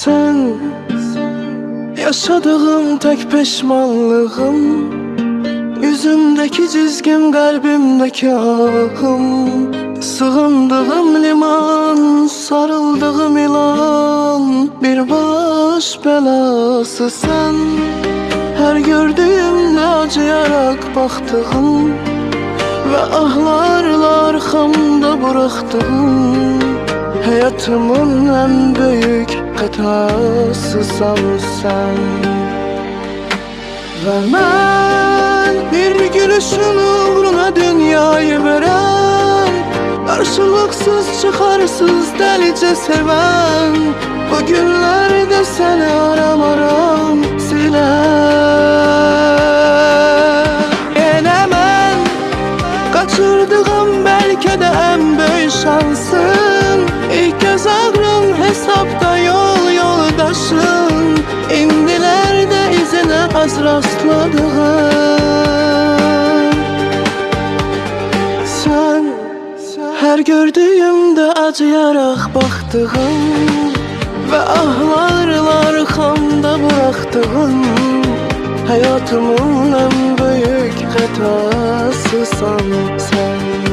Sen yaşadığım tek peşmanlığım, yüzümdeki çizgim, kalbimdeki ahım. Sığındığım liman, sarıldığım ilan, bir baş belası sen. Her gördüğümde acıyarak baktığım ve ahlarla arkamda bıraktığım, hayatımın en büyük hatasısan sen. Ve ben bir gülüşün uğruna dünyayı veren, karşılıksız çıkarsız delice seven, bu günlerde seni aram silen. Yine ben kaçırdığım belki de en büyük şansın, İlk göz ağrım hesapta yoldaşın, indilerde izine az rastladığım. Sen her gördüğümde acıyarak baktığım ve ahlarla arkamda bıraktığım, hayatımın en büyük hatasısan sen.